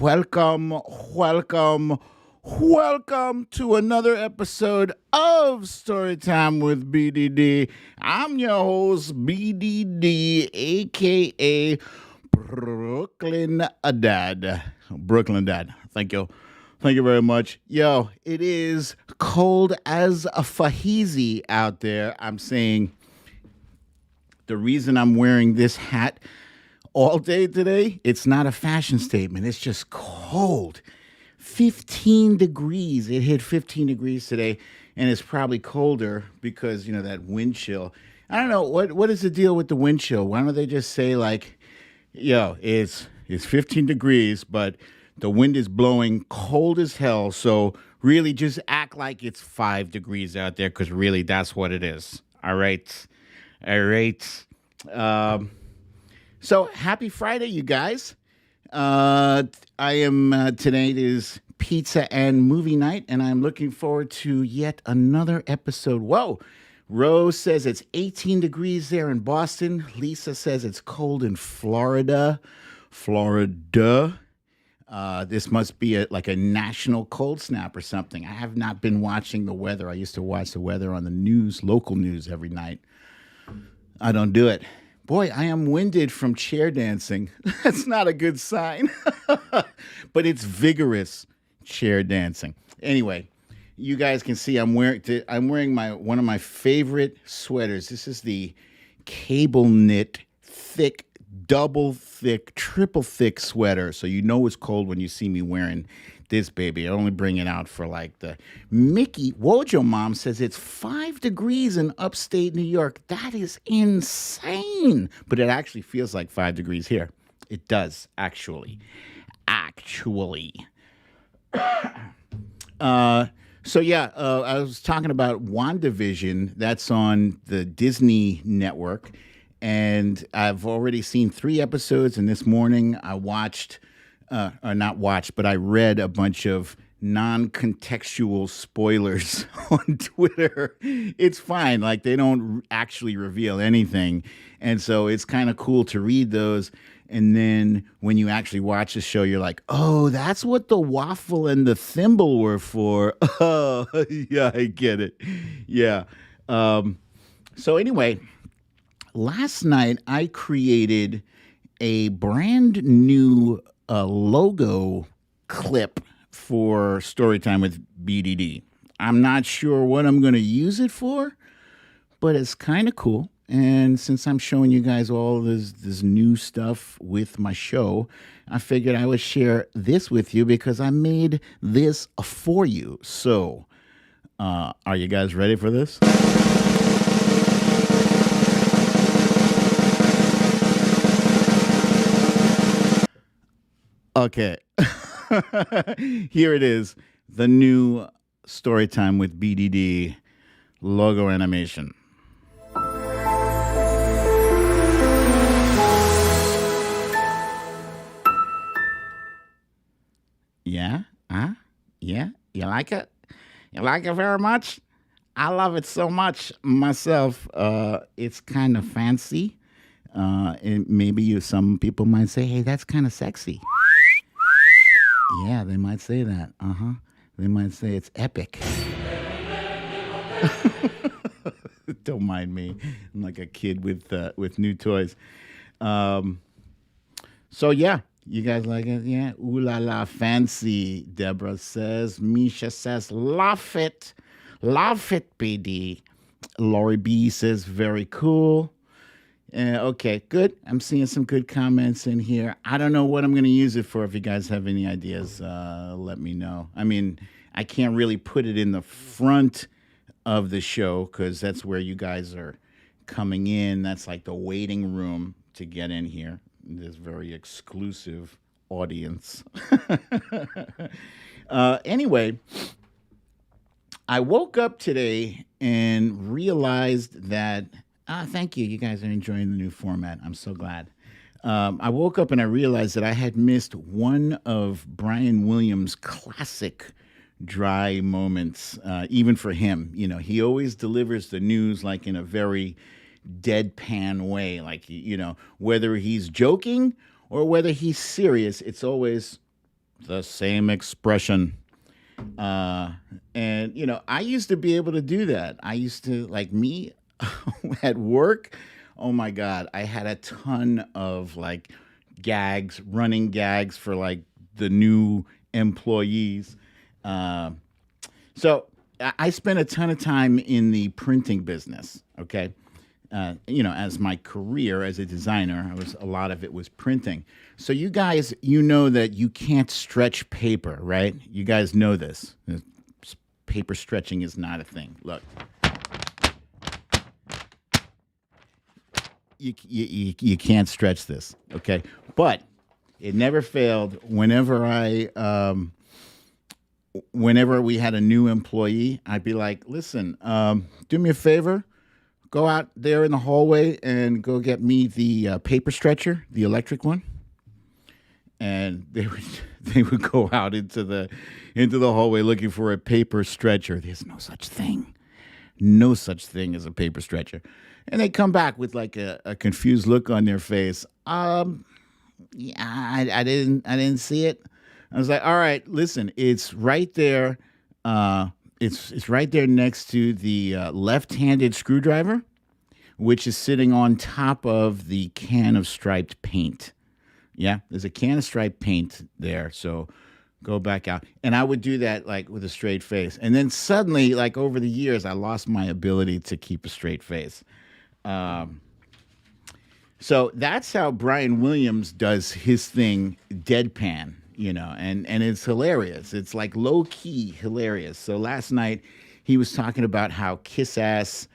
welcome, welcome, welcome to another episode of Storytime with BDD. I'm your host, BDD, aka Brooklyn Dad. Brooklyn Dad. Thank you. Thank you very much. Yo, it is cold as a fajizi out there. I'm saying the reason I'm wearing this hat all day today, it's not a fashion statement. It's just cold. 15 degrees. It hit 15 degrees today, and it's probably colder because, that wind chill. I don't know. What is the deal with the wind chill? Why don't they just say, like, it's 15 degrees, but the wind is blowing cold as hell, so really just act like it's 5 degrees out there because really that's what it is. All right. So happy Friday, you guys. I am, today is pizza and movie night, and I'm looking forward to yet another episode. Whoa. Rose says it's 18 degrees there in Boston. Lisa says it's cold in Florida. This must be like a national cold snap or something. I have not been watching the weather. I used to watch the weather on the news, local news every night. I don't do it. Boy, I am winded from chair dancing. That's not a good sign. But it's vigorous chair dancing. Anyway, you guys can see I'm wearing one of my favorite sweaters. This is the cable knit thick, double thick, triple thick sweater. So you know it's cold when you see me wearing this baby. I only bring it out for like the Mickey Wojo mom says it's 5 degrees in upstate New York. That is insane. But it actually feels like 5 degrees here. It does, actually. I was talking about WandaVision. That's on the Disney network. And I've already seen 3 episodes. And this morning I I read a bunch of non-contextual spoilers on Twitter. It's fine. Like, they don't actually reveal anything. And so it's kind of cool to read those. And then when you actually watch the show, you're like, oh, that's what the waffle and the thimble were for. Oh, yeah, I get it. Yeah. So anyway, last night I created a brand new logo clip for Storytime with BDD. I'm not sure what I'm going to use it for, but it's kind of cool. And since I'm showing you guys all this new stuff with my show, I figured I would share this with you because I made this for you. So, are you guys ready for this? Okay. Here it is. The new Storytime with BDD logo animation. Yeah? Yeah? You like it? You like it very much? I love it so much myself. It's kind of fancy. And maybe some people might say, hey, that's kind of sexy. Yeah, they might say that. They might say it's epic. Don't mind me. I'm like a kid with new toys. So yeah, you guys like it? Yeah. Ooh la la, fancy. Deborah says. Misha says, love it, BD. Lori B says, very cool. Okay, good. I'm seeing some good comments in here. I don't know what I'm going to use it for. If you guys have any ideas, let me know. I mean, I can't really put it in the front of the show because that's where you guys are coming in. That's like the waiting room to get in here. This very exclusive audience. Anyway, I woke up today and realized that thank you. You guys are enjoying the new format. I'm so glad. I woke up and I realized that I had missed one of Brian Williams' classic dry moments, even for him. You know, he always delivers the news like in a very deadpan way. Like, you know, whether he's joking or whether he's serious, it's always, the same expression. Uh, and I used to be able to do that. I used to like me at work. Oh my God, I had a ton of like gags, running gags for like the new employees. Uh, so I spent a ton of time in the printing business. Okay, as my career as a designer, a lot of it was printing. So you guys, that you can't stretch paper, right? You guys know this. Paper stretching is not a thing. Look, you can't stretch this, okay? But it never failed. Whenever we had a new employee, I'd be like, "Listen, do me a favor. Go out there in the hallway and go get me the paper stretcher, the electric one." And they would go out into the hallway looking for a paper stretcher. There's no such thing as a paper stretcher. And they come back with like a confused look on their face. Yeah, I didn't see it. I was like, all right, listen, it's right there. It's right there next to the left-handed screwdriver, which is sitting on top of the can of striped paint. Yeah, there's a can of striped paint there. So go back out. And I would do that like with a straight face. And then suddenly, like over the years, I lost my ability to keep a straight face. So that's how Brian Williams does his thing, deadpan, and it's hilarious. It's like low key hilarious. So last night he was talking about how kiss ass.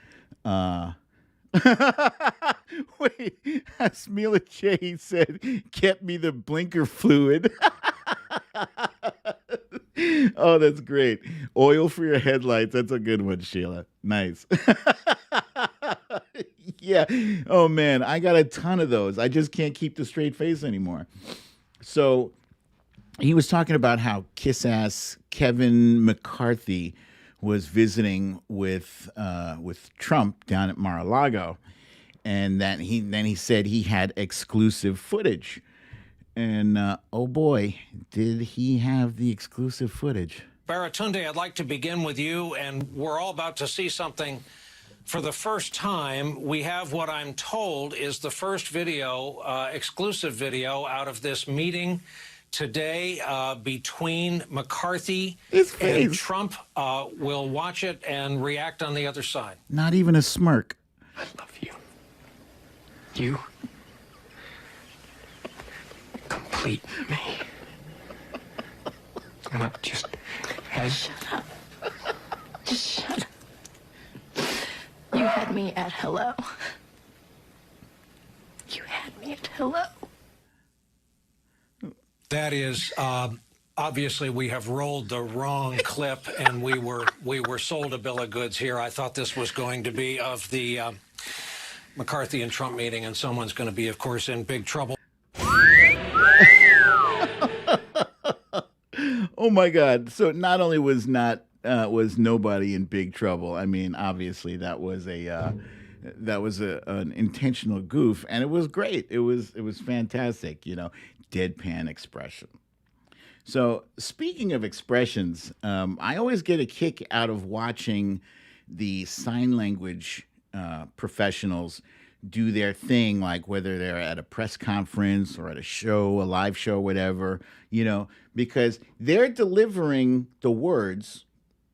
Wait, Asmila J said, "Get me the blinker fluid." Oh, that's great. Oil for your headlights. That's a good one, Sheila. Nice. Yeah. Oh man, I got a ton of those. I just can't keep the straight face anymore. So he was talking about how kiss ass Kevin McCarthy was visiting with Trump down at Mar-a-Lago, and that he said he had exclusive footage. And oh boy, did he have the exclusive footage. Bartunde, I'd like to begin with you, and we're all about to see something. For the first time, we have what I'm told is the first video, exclusive video, out of this meeting today between McCarthy and Trump. We'll watch it and react on the other side. Not even a smirk. I love you. You complete me. Not just as... Shut up. Just shut up. You had me at hello. You had me at hello. That is, obviously, we have rolled the wrong clip, and we were sold a bill of goods here. I thought this was going to be of the McCarthy and Trump meeting, and someone's going to be, of course, in big trouble. Oh my God! So not only was nobody in big trouble. I mean, obviously that was an intentional goof, and it was great. It was fantastic. Deadpan expression. So speaking of expressions, I always get a kick out of watching the sign language professionals do their thing, like whether they're at a press conference or at a show, a live show, whatever, because they're delivering the words,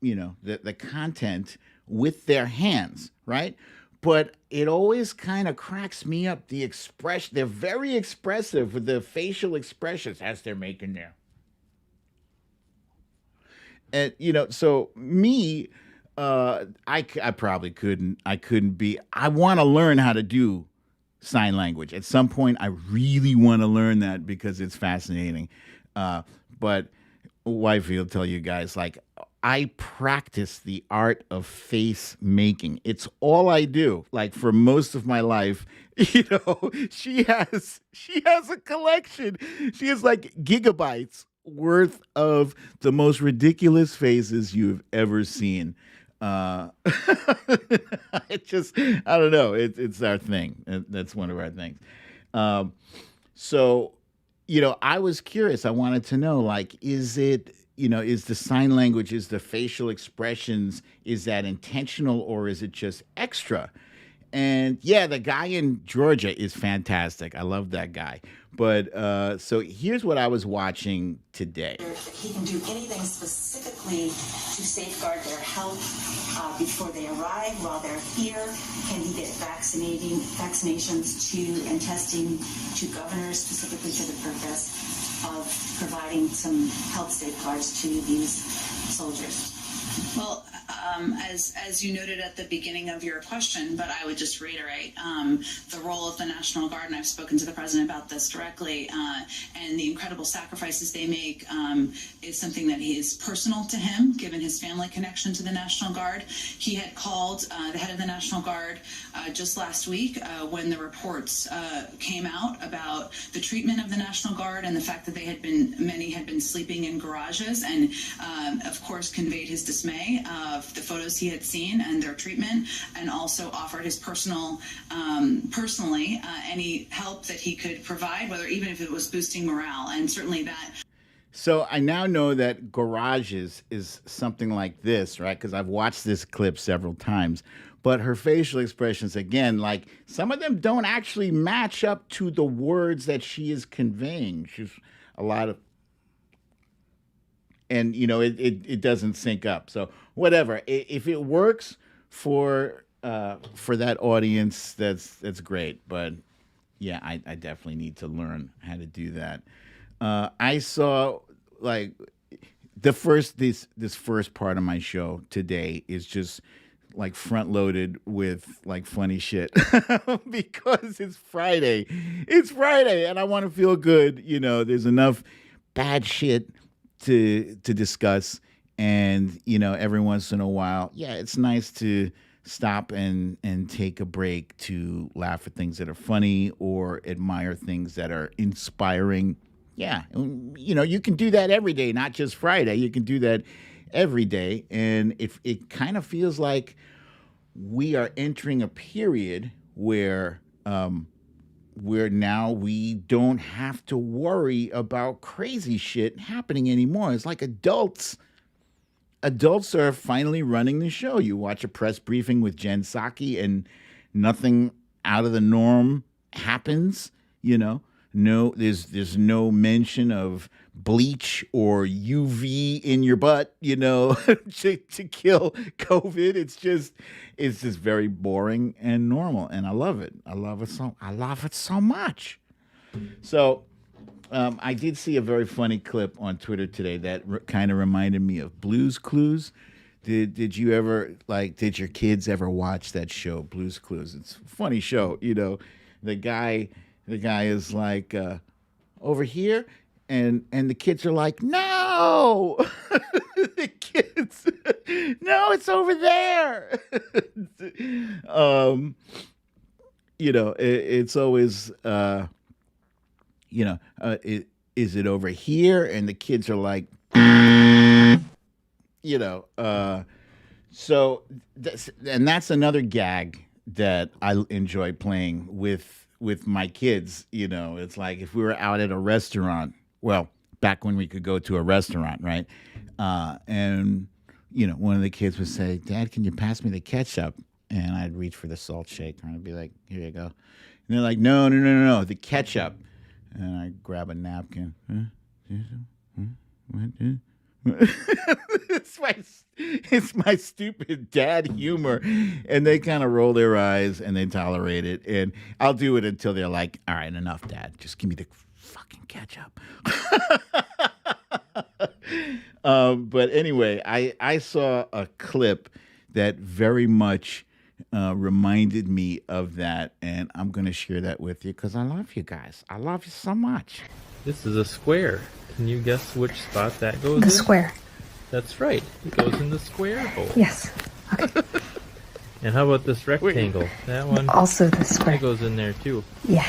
the content with their hands, right? But it always kind of cracks me up. The expression, they're very expressive with the facial expressions as they're making there. And, so me, I probably couldn't. I want to learn how to do sign language. At some point, I really want to learn that because it's fascinating. But wifey will tell you guys, like, I practice the art of face making. It's all I do. Like for most of my life, she has a collection. She has like gigabytes worth of the most ridiculous faces you've ever seen. I don't know. It's our thing. That's one of our things. So I was curious. I wanted to know, like, is it, is the sign language, is the facial expressions, is that intentional or is it just extra? And yeah, the guy in Georgia is fantastic. I love that guy. But so here's what I was watching today. He can do anything specifically to safeguard their health before they arrive, while they're here. Can he get vaccinations and testing to governors specifically for the purpose of providing some health safeguards to these soldiers? Well, as you noted at the beginning of your question, but I would just reiterate the role of the National Guard, and I've spoken to the President about this directly, and the incredible sacrifices they make is something that is personal to him, given his family connection to the National Guard. He had called the head of the National Guard just last week when the reports came out about the treatment of the National Guard and the fact that many had been sleeping in garages, and of course conveyed his dismay of the photos he had seen and their treatment, and also offered his personally any help that he could provide, whether even if it was boosting morale, and certainly that. So I now know that garages is something like this, right? Because I've watched this clip several times. But her facial expressions, again, like some of them don't actually match up to the words that she is conveying. She's a lot of, and it doesn't sync up. So whatever, if it works for that audience, that's great. But yeah, I definitely need to learn how to do that. I saw like this first part of my show today is just like front loaded with like funny shit because it's Friday. It's Friday and I want to feel good. There's enough bad shit to discuss, and every once in a while, yeah, it's nice to stop and take a break to laugh at things that are funny or admire things that are inspiring. Yeah, you can do that every day, not just Friday. You can do that every day, and if it kind of feels like we are entering a period where we don't have to worry about crazy shit happening anymore. It's like adults are finally running the show. You watch a press briefing with Jen Psaki and nothing out of the norm happens, No, there's no mention of bleach or UV in your butt, to kill COVID. It's just very boring and normal, and I love it. I love it so much. So, I did see a very funny clip on Twitter today that kind of reminded me of Blue's Clues. Did you ever did your kids ever watch that show, Blue's Clues? It's a funny show, The guy is like over here, and the kids are like, no, the kids, no, it's over there. It's always, is it over here? And the kids are like, so that's another gag that I enjoy playing with my kids. It's like if we were out at a restaurant, well, back when we could go to a restaurant, right? And one of the kids would say, Dad, can you pass me the ketchup? And I'd reach for the salt shaker and I'd be like, here you go. And they're like, no, the ketchup. And I grab a napkin. It's my stupid dad humor, and they kind of roll their eyes and they tolerate it, and I'll do it until they're like, all right, enough, Dad, just give me the fucking ketchup. But anyway, I saw a clip that very much reminded me of that, and I'm going to share that with you because I love you guys. I love you so much. This is a square. Can you guess which spot that goes in? The square. That's right. It goes in the square hole. Yes. Okay. And how about this rectangle? Wait. That one also the square. That goes in there too. Yeah.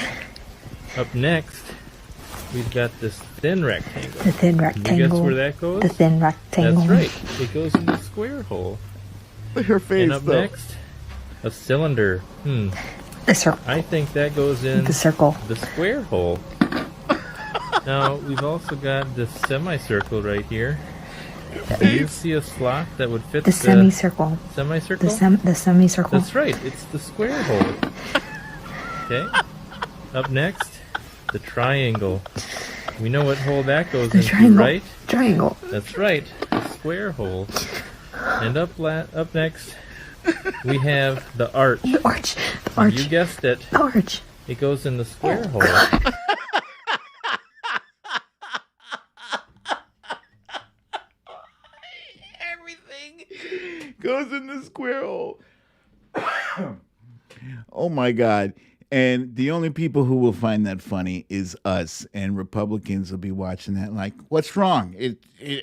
Up next, we've got this thin rectangle. The thin rectangle. Can you guess where that goes? The thin rectangle. That's right. It goes in the square hole. Her face, and up next, a cylinder. The circle. I think that goes in the circle. The square hole. Now, we've also got this semicircle right here. Do you see a slot that would fit The semicircle. Semicircle? The semicircle. That's right. It's the square hole. Okay. Up next, the triangle. We know what hole that goes The into, triangle. right? Triangle. That's right. The square hole. And up next, we have the arch. The arch. Arch. You guessed it. The arch. It goes in the square hole. Everything goes in the square hole. Oh my God. And the only people who will find that funny is us, and Republicans will be watching that like, what's wrong?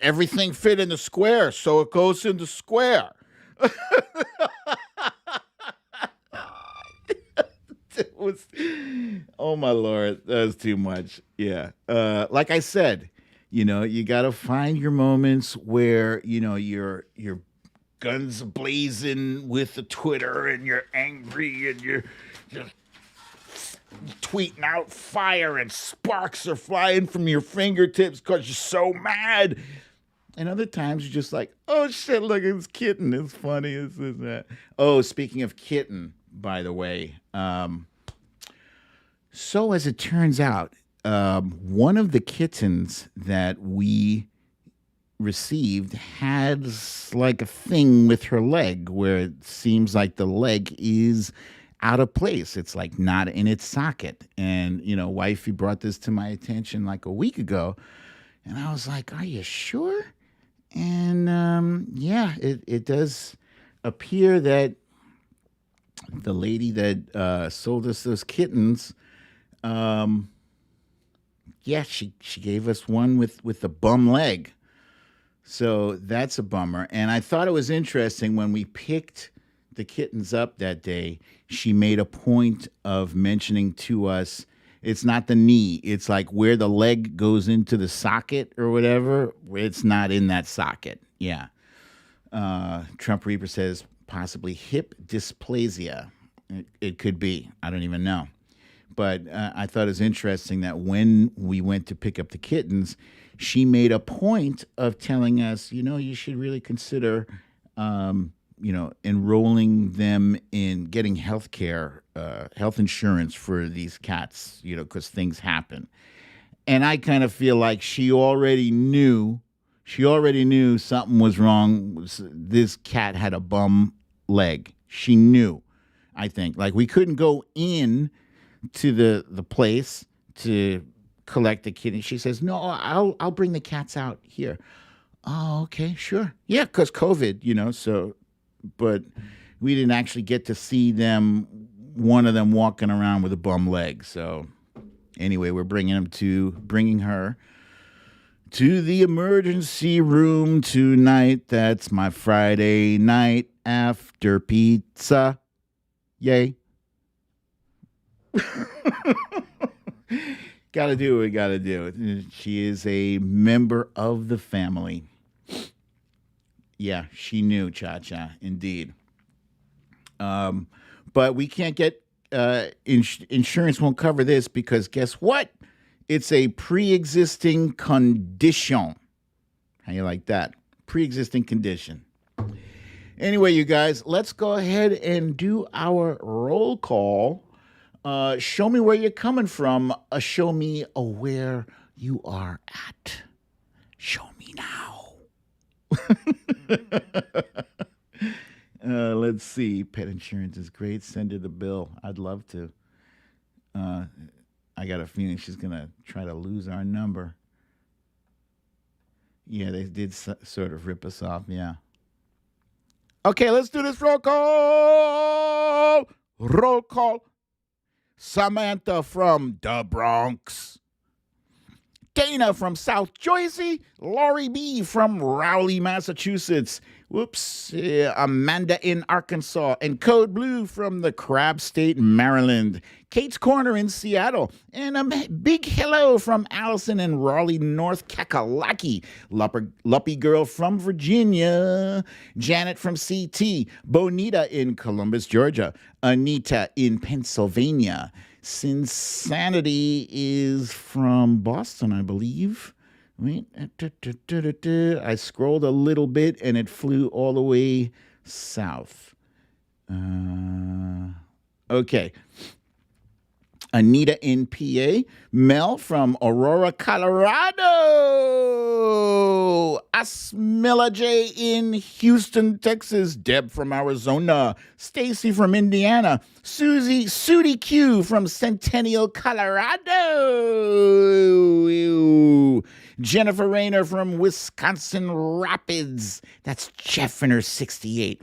Everything fit in the square, so it goes in the square. It was, oh my Lord, that was too much. Yeah. Like I said, you got to find your moments where, you're guns blazing with the Twitter and you're angry and you're just tweeting out fire and sparks are flying from your fingertips because you're so mad. And other times you're just like, oh shit, look at this kitten. It's funny. It's this, that. Oh, speaking of kitten, by the way, so as it turns out, one of the kittens that we received has like a thing with her leg where it seems like the leg is out of place. It's like not in its socket. And, wifey brought this to my attention like a week ago. And I was like, are you sure? And yeah, it does appear that the lady that sold us those kittens, yeah, she gave us one with a bum leg. So that's a bummer. And I thought it was interesting when we picked the kittens up that day, she made a point of mentioning to us, it's not the knee. It's like where the leg goes into the socket or whatever. It's not in that socket. Yeah. Trump Reaper says possibly hip dysplasia. It could be. I don't even know. But I thought it was interesting that when we went to pick up the kittens, she made a point of telling us, you should really consider, enrolling them in getting health care, health insurance for these cats, because things happen. And I kind of feel like she already knew something was wrong. This cat had a bum leg. She knew, I think. Like, we couldn't go in to the place to collect the kitten. She says, no, I'll bring the cats out here. Oh, okay, sure. Yeah, because COVID, so, but we didn't actually get to see one of them walking around with a bum leg. So anyway, we're bringing her to the emergency room tonight. That's my Friday night after pizza. Yay. Gotta do what we gotta do. She is a member of the family. Yeah, she knew, Cha-Cha, indeed. But we can't get, insurance won't cover this because guess what? It's a pre-existing condition. How you like that? Pre-existing condition. Anyway, you guys, let's go ahead and do our roll call. Show me where you're coming from. Show me where you are at. Show me now. Let's see. Pet insurance is great. Send her the bill. I'd love to. I got a feeling she's going to try to lose our number. Yeah, they did sort of rip us off. Yeah. Okay, let's do this roll call. Roll call. Samantha from the Bronx. Dana from South Jersey. Laurie B. from Rowley, Massachusetts. Whoops. Amanda in Arkansas. And Code Blue from the Crab State, Maryland. Kate's Corner in Seattle. And a big hello from Allison in Raleigh, North Kakalaki. Luppy Girl from Virginia. Janet from CT. Bonita in Columbus, Georgia. Anita in Pennsylvania. Sinsanity is from Boston, I believe. Wait, I scrolled a little bit and it flew all the way south. Okay. Anita in PA. Mel from Aurora, Colorado. Asmilla J in Houston, Texas. Deb from Arizona. Stacy from Indiana. Sudi Q from Centennial, Colorado. Jennifer Rayner from Wisconsin Rapids. That's Jeff in her 68.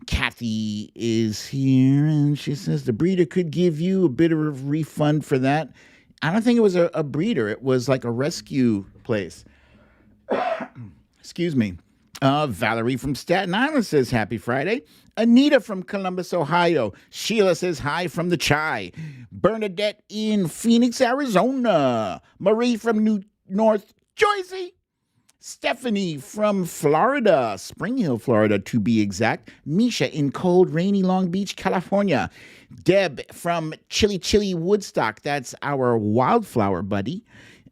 Kathy is here, and she says the breeder could give you a bit of a refund for that. I don't think it was a breeder. It was like a rescue place. Excuse me. Valerie from Staten Island says happy Friday. Anita from Columbus, Ohio. Sheila says hi from the Chai. Bernadette in Phoenix, Arizona. Marie from North Jersey. Stephanie from Florida, Spring Hill, Florida, to be exact. Misha in cold, rainy Long Beach, California. Deb from Chili Woodstock. That's our wildflower buddy.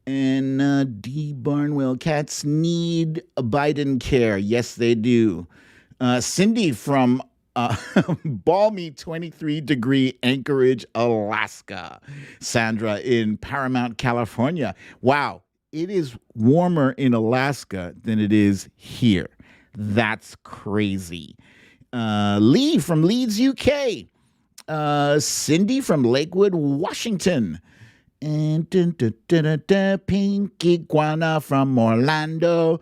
And D. Barnwell, cats need Biden care. Yes, they do. Cindy from balmy 23-degree Anchorage, Alaska. Sandra in Paramount, California. Wow. It is warmer in Alaska than it is here. That's crazy. Lee from Leeds, UK. Cindy from Lakewood, Washington. And Pink Iguana from Orlando.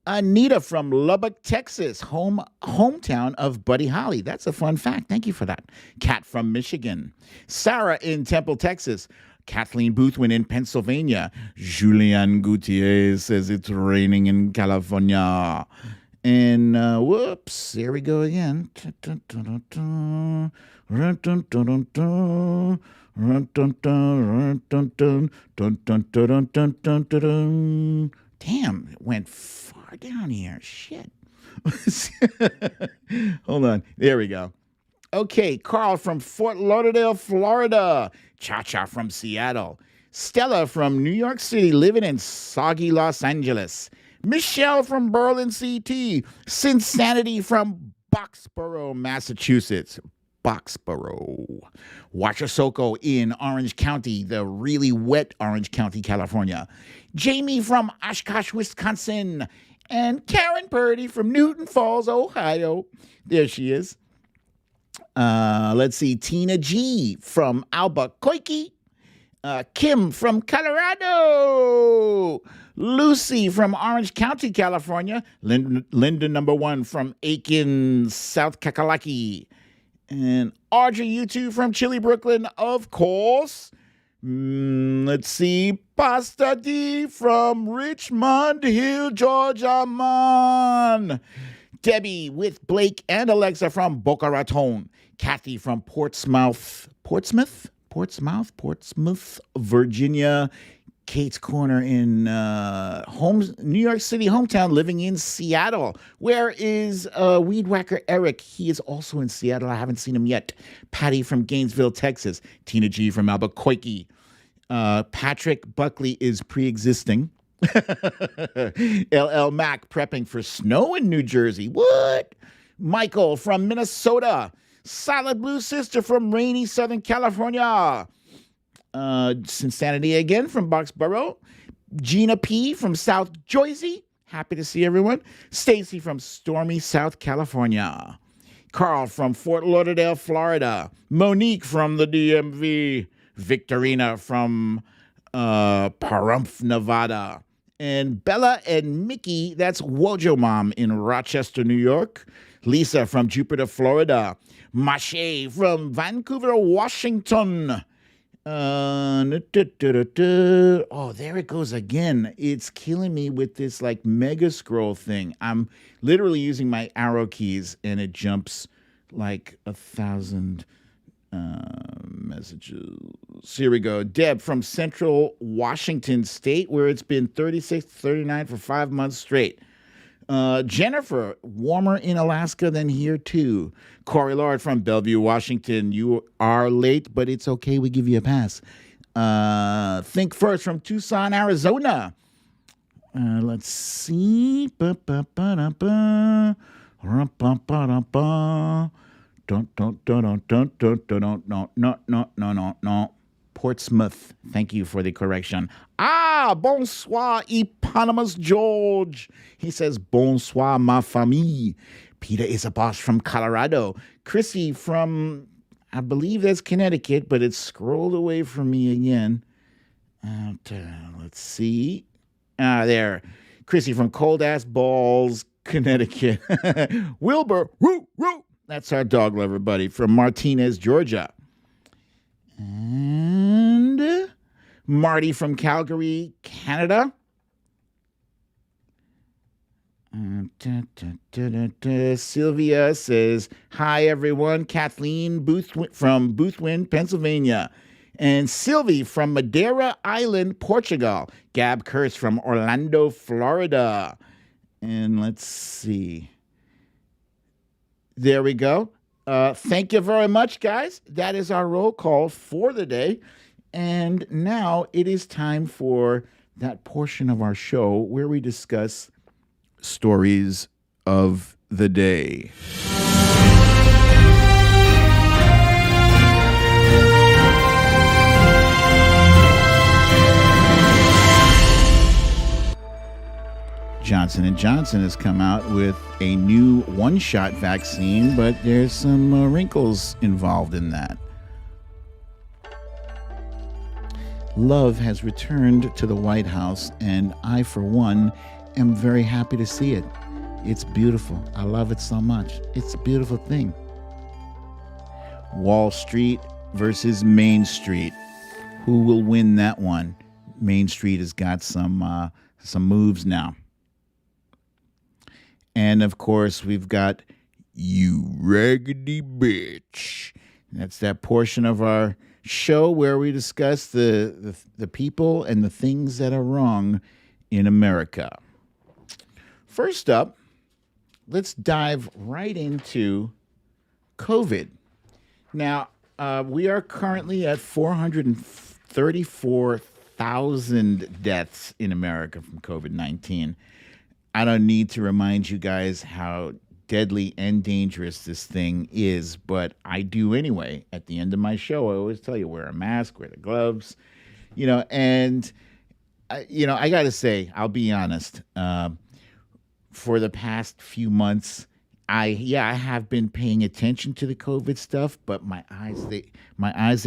Anita from Lubbock, Texas, hometown of Buddy Holly. That's a fun fact. Thank you for that. Kat from Michigan. Sarah in Temple, Texas. Kathleen Boothwin in Pennsylvania. Julian Gutierrez says it's raining in California. And whoops, here we go again. Damn, it went far down here. Shit. Hold on. There we go. Okay, Carl from Fort Lauderdale, Florida. Cha-Cha from Seattle. Stella from New York City, living in soggy Los Angeles. Michelle from Berlin, CT. Sinsanity from Boxborough, Massachusetts. Boxborough. Wachusoko in Orange County, the really wet Orange County, California. Jamie from Oshkosh, Wisconsin. And Karen Purdy from Newton Falls, Ohio. There she is. Let's see. Tina G from Albuquerque. Kim from Colorado. Lucy from Orange County, California. Linda number 1 from Aiken, South Kakalaki. And Audrey, you two from Chile, Brooklyn, of course. Let's see. Pasta D from Richmond Hill, Georgia, man. Debbie with Blake and Alexa from Boca Raton. Kathy from Portsmouth, Virginia. Kate's Corner in New York City hometown, living in Seattle. Where is Weed Whacker Eric? He is also in Seattle. I haven't seen him yet. Patty from Gainesville, Texas. Tina G from Albuquerque. Patrick Buckley is pre-existing. LL Mac prepping for snow in New Jersey. What? Michael from Minnesota. Solid Blue Sister from rainy Southern California. Sinsanity again from Boxborough. Gina P from South Jersey. Happy to see everyone. Stacy from stormy South California. Carl from Fort Lauderdale, Florida. Monique from the DMV. Victorina from Pahrump, Nevada. And Bella and Mickey, that's Wojo Mom in Rochester, New York. Lisa from Jupiter, Florida. Mache from Vancouver, Washington. Oh, there it goes again. It's killing me with this like mega scroll thing. I'm literally using my arrow keys and it jumps like 1,000 messages. Here we go. Deb from Central Washington State, where it's been 36, 39 for 5 months straight. Jennifer, warmer in Alaska than here too. Corey Lord from Bellevue, Washington. You are late, but it's okay. We give you a pass. Think First from Tucson, Arizona. Let's see. Ba-ba-ba-da-ba. Rum-ba-ba-da-ba. No. Portsmouth. Thank you for the correction. Bonsoir, eponymous George. He says, bonsoir, ma famille. Peter is a boss from Colorado. Chrissy from, I believe that's Connecticut, but it's scrolled away from me again. Let's see. There. Chrissy from Cold Ass Balls, Connecticut. Wilbur, woo, woo. That's our dog lover buddy from Martinez, Georgia. And Marty from Calgary, Canada. Sylvia says, hi, everyone. Kathleen from Boothwyn, Pennsylvania. And Sylvie from Madeira Island, Portugal. Gab Kurtz from Orlando, Florida. And let's see. There we go. Thank you very much, guys. That is our roll call for the day. And now it is time for that portion of our show where we discuss stories of the day. Johnson & Johnson has come out with a new one-shot vaccine, but there's some wrinkles involved in that. Love has returned to the White House, and I, for one, am very happy to see it. It's beautiful. I love it so much. It's a beautiful thing. Wall Street versus Main Street. Who will win that one? Main Street has got some moves now. And, of course, we've got You Raggedy Bitch. That's that portion of our show where we discuss the people and the things that are wrong in America. First up, let's dive right into COVID. Now, we are currently at 434,000 deaths in America from COVID-19. I don't need to remind you guys how deadly and dangerous this thing is, but I do anyway. At the end of my show, I always tell you, wear a mask, wear the gloves, and, I got to say, I'll be honest, for the past few months, I have been paying attention to the COVID stuff, but my eyes they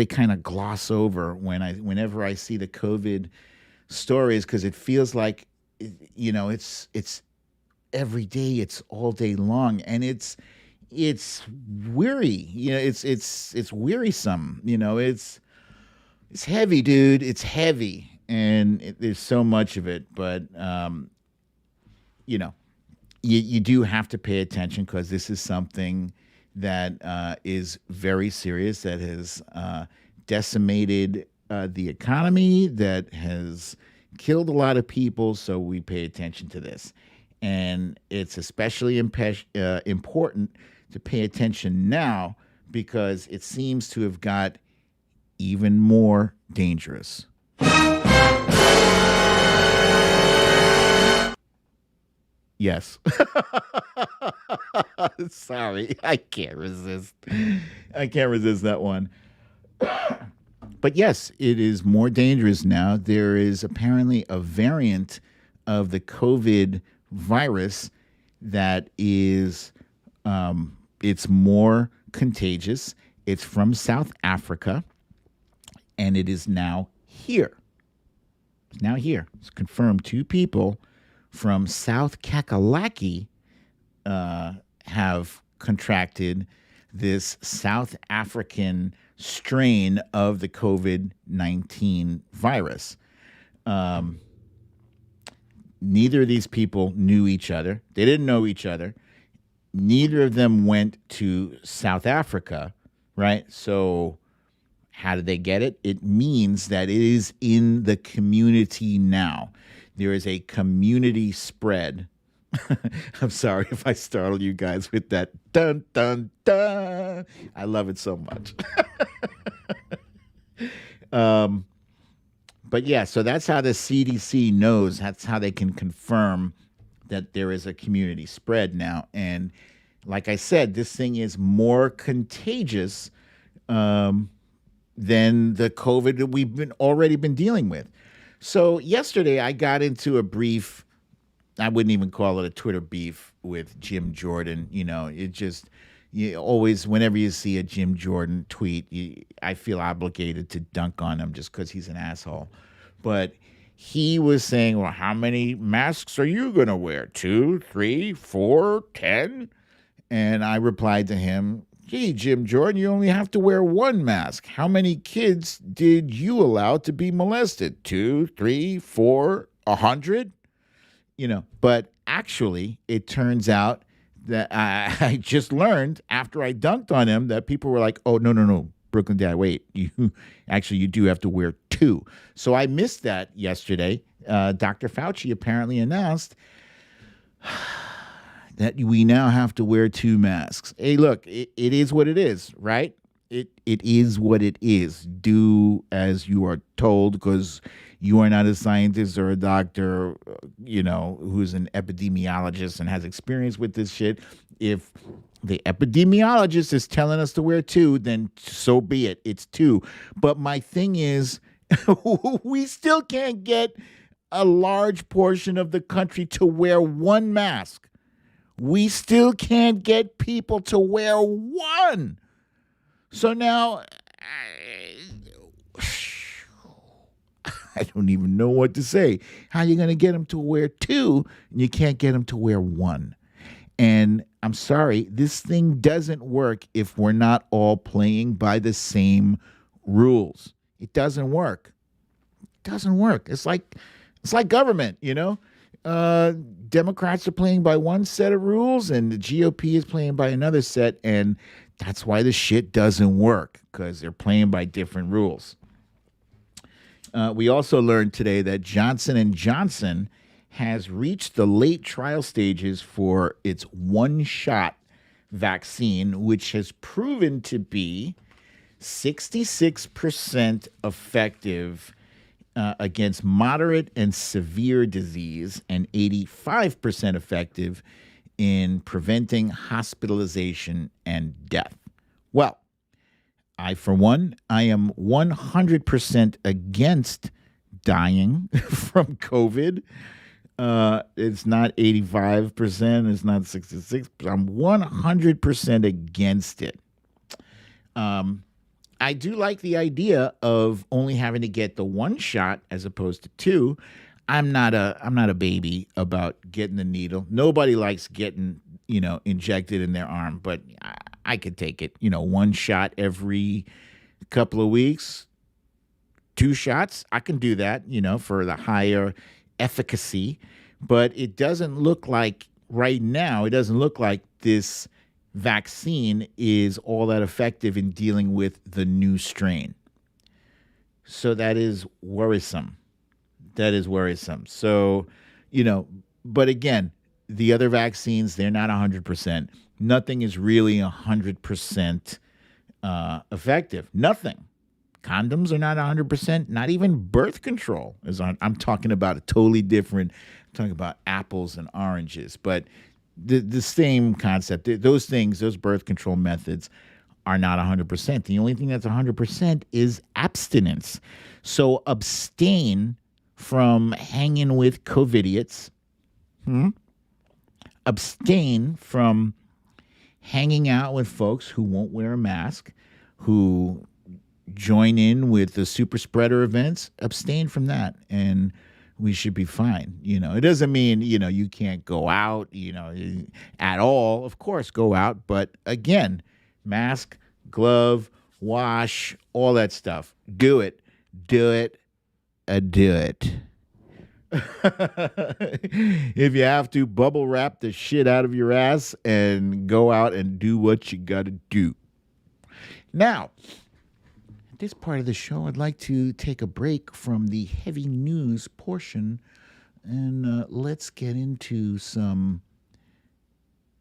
kind of gloss over whenever I see the COVID stories, because it feels like, it's every day, it's all day long, and it's weary. It's wearisome. It's heavy, dude. It's heavy, and there's so much of it. But you do have to pay attention, because this is something that is very serious, that has decimated the economy, that has killed a lot of people, so we pay attention to this. And it's especially important to pay attention now, because it seems to have got even more dangerous. Yes. Sorry, I can't resist that one. But yes, it is more dangerous now. There is apparently a variant of the COVID virus that is, it's more contagious. It's from South Africa, and it is now here. It's now here. It's confirmed 2 people from South Kakalaki have contracted this South African strain of the COVID-19 virus. Neither of these people knew each other. They didn't know each other. Neither of them went to South Africa, right? So how did they get it? It means that it is in the community now. There is a community spread I'm sorry if I startle you guys with that dun dun dun. I love it so much. But yeah, so that's how the CDC knows. That's how they can confirm that there is a community spread now. And like I said, this thing is more contagious than the COVID that we've already been dealing with. So yesterday I got into a brief, I wouldn't even call it a Twitter beef with Jim Jordan. It just, you always, whenever you see a Jim Jordan tweet, I feel obligated to dunk on him just because he's an asshole. But he was saying, well, how many masks are you going to wear? 2, 3, 4, 10? And I replied to him, gee, Jim Jordan, you only have to wear 1 mask. How many kids did you allow to be molested? 2, 3, 4, 100? But actually, it turns out that I just learned after I dunked on him that people were like, oh, no, Brooklyn Dad, wait, you do have to wear 2. So I missed that yesterday. Dr. Fauci apparently announced that we now have to wear 2 masks. Hey, look, it is what it is, right? It is what it is. Do as you are told, because you are not a scientist or a doctor, who's an epidemiologist and has experience with this shit. If the epidemiologist is telling us to wear 2, then so be it. It's 2. But my thing is, we still can't get a large portion of the country to wear 1 mask. We still can't get people to wear 1. So now, I don't even know what to say. How are you going to get them to wear 2 and you can't get them to wear 1? And I'm sorry, this thing doesn't work if we're not all playing by the same rules. It doesn't work. It doesn't work. It's like government, Democrats are playing by one set of rules and the GOP is playing by another set, and that's why the shit doesn't work, because they're playing by different rules. We also learned today that Johnson & Johnson has reached the late trial stages for its 1-shot vaccine, which has proven to be 66% effective against moderate and severe disease and 85% effective in preventing hospitalization and death. Well, for one, I am 100% against dying from COVID. It's not 85%. It's not 66%. I'm 100% against it. I do like the idea of only having to get the 1 shot as opposed to 2. I'm not a baby about getting the needle. Nobody likes getting, injected in their arm, but I could take it. 1 shot every couple of weeks, 2 shots. I can do that, for the higher efficacy. But it doesn't look like right now, it doesn't look like this vaccine is all that effective in dealing with the new strain. So that is worrisome. So, but again, the other vaccines, they're not 100%. Nothing is really 100% effective. Nothing. Condoms are not 100%. Not even birth control is on. I'm talking about a totally different, I'm talking about apples and oranges. But the same concept. Those things, those birth control methods are not 100%. The only thing that's 100% is abstinence. So abstain from hanging with COVIDiots. Abstain from hanging out with folks who won't wear a mask, who join in with the super spreader events. Abstain from that, and we should be fine. It doesn't mean, you can't go out, at all. Of course, go out. But again, mask, glove, wash, all that stuff. Do it. Do it. Do it. If you have to, bubble wrap the shit out of your ass and go out and do what you got to do. Now, at this part of the show, I'd like to take a break from the heavy news portion and let's get into some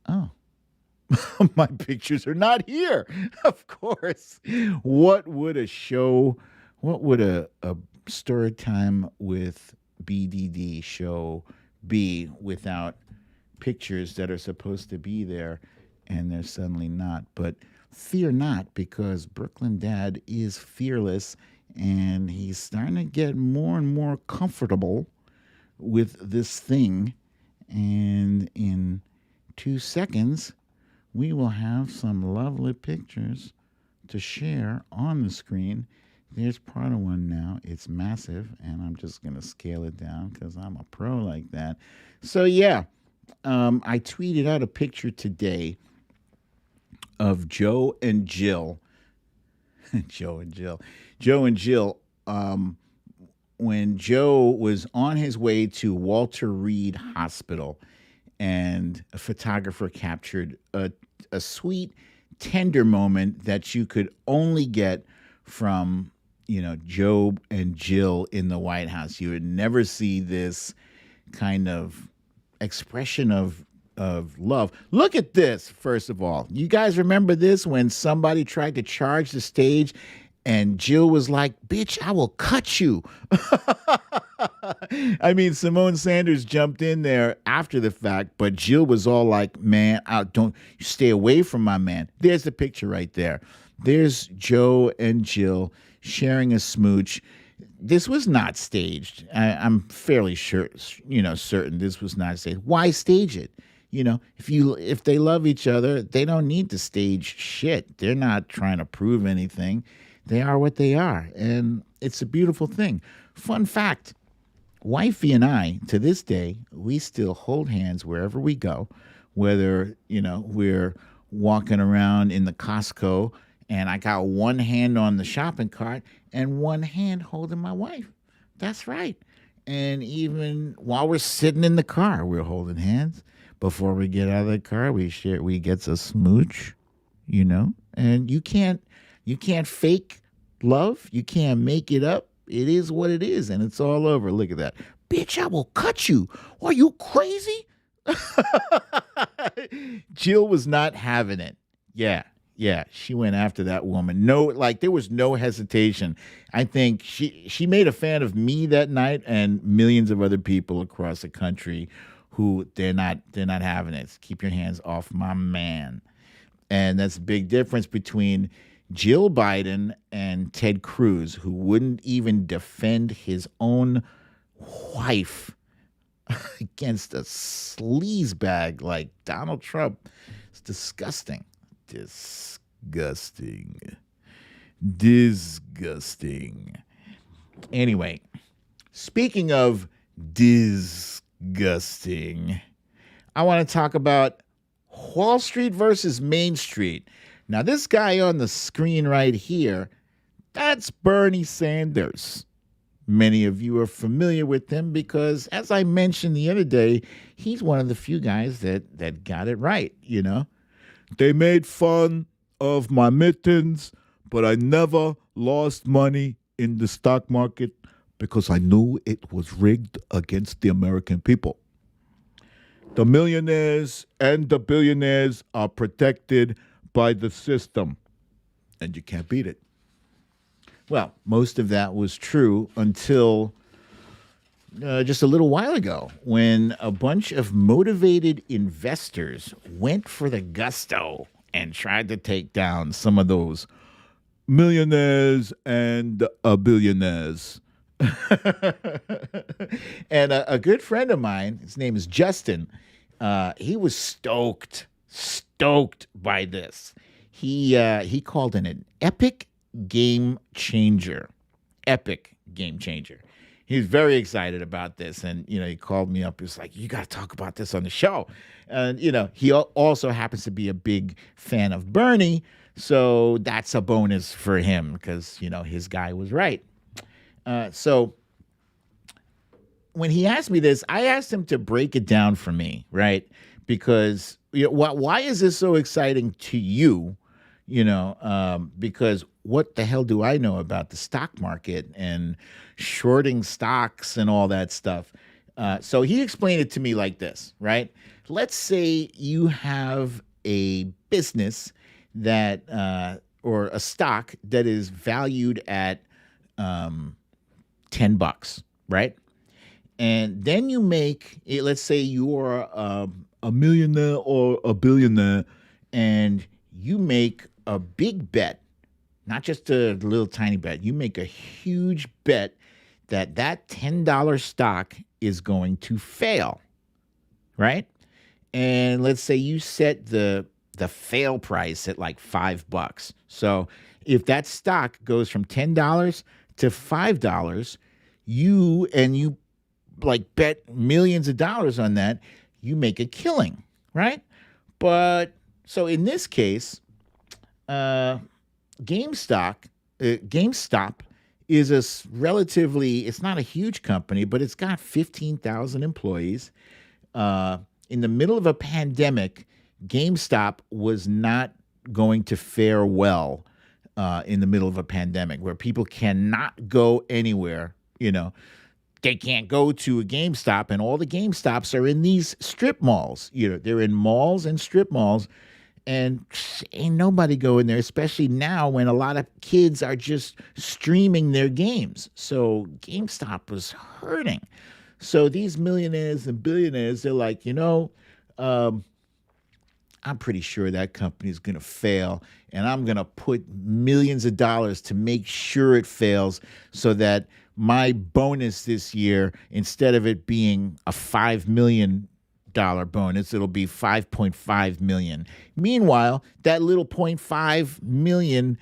Oh, my pictures are not here. Of course. What would a show, what would a story time with BDD show be without pictures that are supposed to be there and they're suddenly not? But fear not, because Brooklyn Dad is fearless and he's starting to get more and more comfortable with this thing. And in 2 seconds, we will have some lovely pictures to share on the screen. There's part of one now. It's massive, and I'm just going to scale it down because I'm a pro like that. So, yeah, I tweeted out a picture today of Joe and Jill. Joe and Jill, when Joe was on his way to Walter Reed Hospital, and a photographer captured a sweet, tender moment that you could only get from, Joe and Jill in the White House. You would never see this kind of expression of love. Look at this, first of all. You guys remember this when somebody tried to charge the stage and Jill was like, "Bitch, I will cut you." I mean, Simone Sanders jumped in there after the fact, but Jill was all like, "Man, don't stay away from my man." There's the picture right there. There's Joe and Jill sharing a smooch. This was not staged. I'm fairly sure, certain this was not staged. Why stage it? If they love each other, they don't need to stage shit. They're not trying to prove anything. They are what they are, and it's a beautiful thing. Fun fact, wifey and I, to this day, we still hold hands wherever we go, whether, we're walking around in the Costco and I got one hand on the shopping cart and one hand holding my wife. That's right. And even while we're sitting in the car, we're holding hands. Before we get out of the car, we get a smooch, and you can't fake love. You can't make it up. It is what it is, and it's all over. Look at that. "Bitch, I will cut you. Are you crazy?" Jill was not having it. Yeah, she went after that woman. No, there was no hesitation. I think she made a fan of me that night and millions of other people across the country who they're not having it. Keep your hands off my man. And that's a big difference between Jill Biden and Ted Cruz, who wouldn't even defend his own wife against a sleazebag like Donald Trump. It's disgusting. Disgusting. Anyway, speaking of disgusting, I want to talk about Wall Street versus Main Street. Now, this guy on the screen right here, that's Bernie Sanders. Many of you are familiar with him because, as I mentioned the other day, he's one of the few guys that got it right, They made fun of my mittens, but I never lost money in the stock market because I knew it was rigged against the American people. The millionaires and the billionaires are protected by the system, and you can't beat it. Well, most of that was true until just a little while ago when a bunch of motivated investors went for the gusto and tried to take down some of those millionaires and billionaires. And a good friend of mine, his name is Justin, he was stoked by this. He called it an epic game changer. He was very excited about this, and he called me up. He was like, "You got to talk about this on the show." And he also happens to be a big fan of Bernie, so that's a bonus for him because his guy was right. So when he asked me this, I asked him to break it down for me, right? Because why is this so exciting to you? Because what the hell do I know about the stock market and shorting stocks and all that stuff? So he explained it to me like this, right? let's say you have a business that or a stock that is valued at $10, right? And then you make, let's say you are a millionaire or a billionaire, and you make a big bet, not just a little tiny bet. You make a huge bet that $10 stock is going to fail, right? And let's say you set the fail price at like $5. So if that stock goes from $10 to $5, you like bet millions of dollars on that, you make a killing, right? But so in this case, GameStop is it's not a huge company, but it's got 15,000 employees. In the middle of a pandemic, GameStop was not going to fare well in the middle of a pandemic where people cannot go anywhere. They can't go to a GameStop, and all the GameStops are in these strip malls. They're in malls and strip malls, and ain't nobody going there, especially now when a lot of kids are just streaming their games. So GameStop was hurting. So these millionaires and billionaires, they're like, I'm pretty sure that company's going to fail, and I'm going to put millions of dollars to make sure it fails so that my bonus this year, instead of it being a $5 million bonus, it'll be $5.5 million. Meanwhile, that little $0.5 million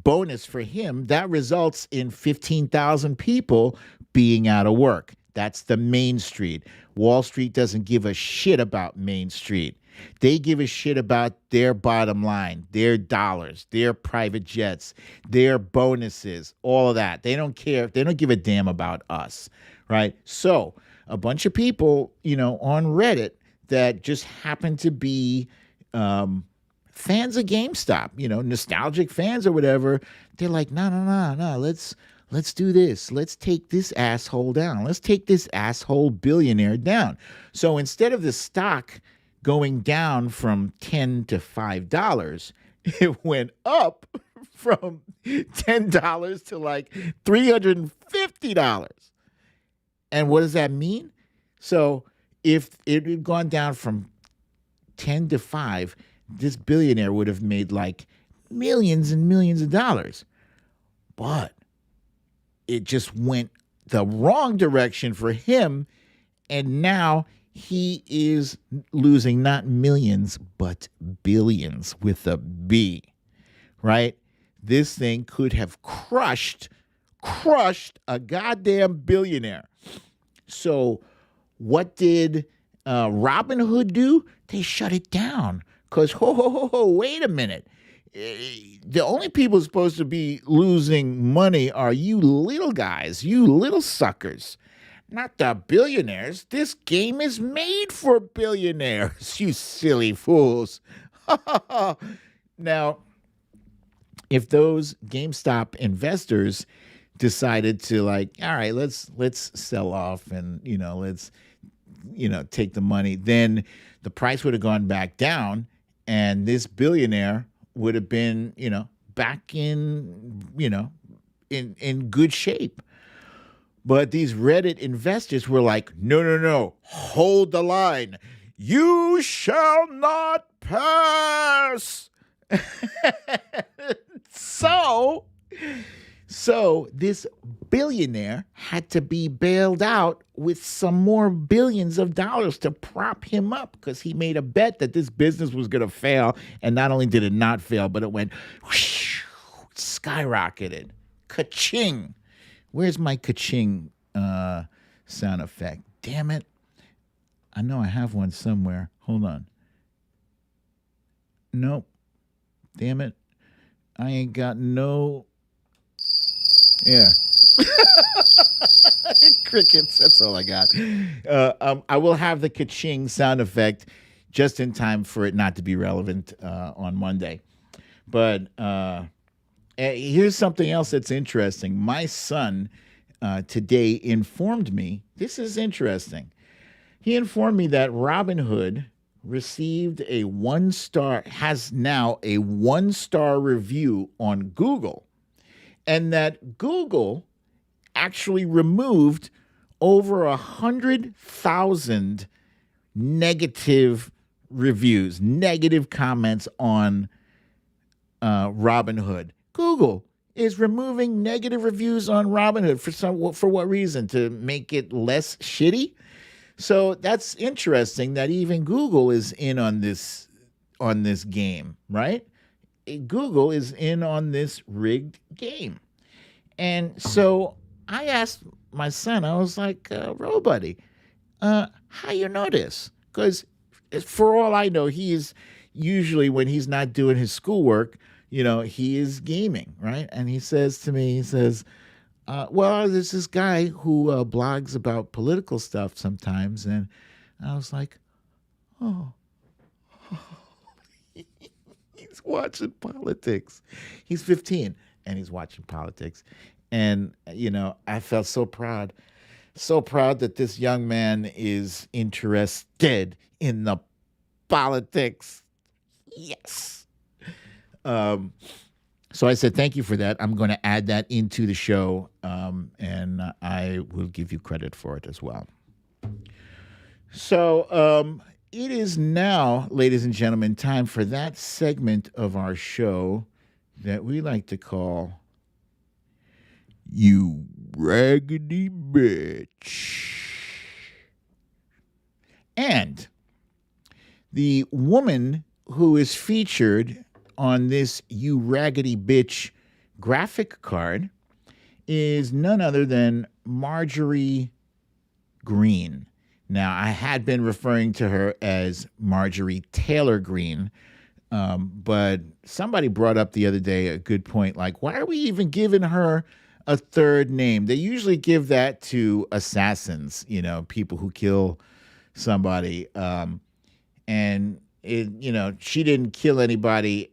bonus for him, that results in 15,000 people being out of work. That's the Main Street. Wall Street doesn't give a shit about Main Street. They give a shit about their bottom line, their dollars, their private jets, their bonuses, all of that. They don't care. They don't give a damn about us, right? So a bunch of people, on Reddit that just happen to be fans of GameStop, nostalgic fans or whatever, they're like, no, let's do this. Let's take this asshole down. Let's take this asshole billionaire down. So instead of the stock going down from $10 to $5, it went up from $10 to like $350. And what does that mean? So if it had gone down from 10 to 5, this billionaire would have made like millions and millions of dollars. But it just went the wrong direction for him, and now he is losing not millions, but billions with a B, right? This thing could have crushed a goddamn billionaire. So what did Robinhood do? They shut it down because, wait a minute. The only people supposed to be losing money are you little guys, you little suckers. Not the billionaires. This game is made for billionaires, you silly fools. Now, if those GameStop investors decided to all right, let's sell off and, let's, take the money, then the price would have gone back down and this billionaire would have been, back in, in good shape. But these Reddit investors were like, no, hold the line. You shall not pass. So this billionaire had to be bailed out with some more billions of dollars to prop him up because he made a bet that this business was going to fail. And not only did it not fail, but it went whoosh, skyrocketed. Ka-ching. Where's my ka-ching sound effect? Damn it. I know I have one somewhere. Hold on. Nope. Damn it. I ain't got no... Yeah. Crickets. That's all I got. I will have the ka-ching sound effect just in time for it not to be relevant on Monday. But here's something else that's interesting. My son today informed me, this is interesting. He informed me that Robinhood received has now a 1-star review on Google, and that Google actually removed over 100,000 negative reviews, negative comments on Robinhood. Google is removing negative reviews on Robinhood for what reason? To make it less shitty? So that's interesting that even Google is in on this game, right? Google is in on this rigged game. And so I asked my son, I was like, bro, buddy, how you know this? Because for all I know, he is usually, when he's not doing his schoolwork, he is gaming, right? And he says to me, well, there's this guy who blogs about political stuff sometimes. And I was like, oh, he's watching politics. He's 15 and he's watching politics. And, I felt so proud that this young man is interested in the politics. Yes. So I said, thank you for that. I'm going to add that into the show, and I will give you credit for it as well. So it is now, ladies and gentlemen, time for that segment of our show that we like to call You Raggedy Bitch. And the woman who is featured on this You Raggedy Bitch graphic card is none other than Marjorie Greene. Now, I had been referring to her as Marjorie Taylor Greene, but somebody brought up the other day a good point, like, why are we even giving her a third name? They usually give that to assassins, people who kill somebody, and she didn't kill anybody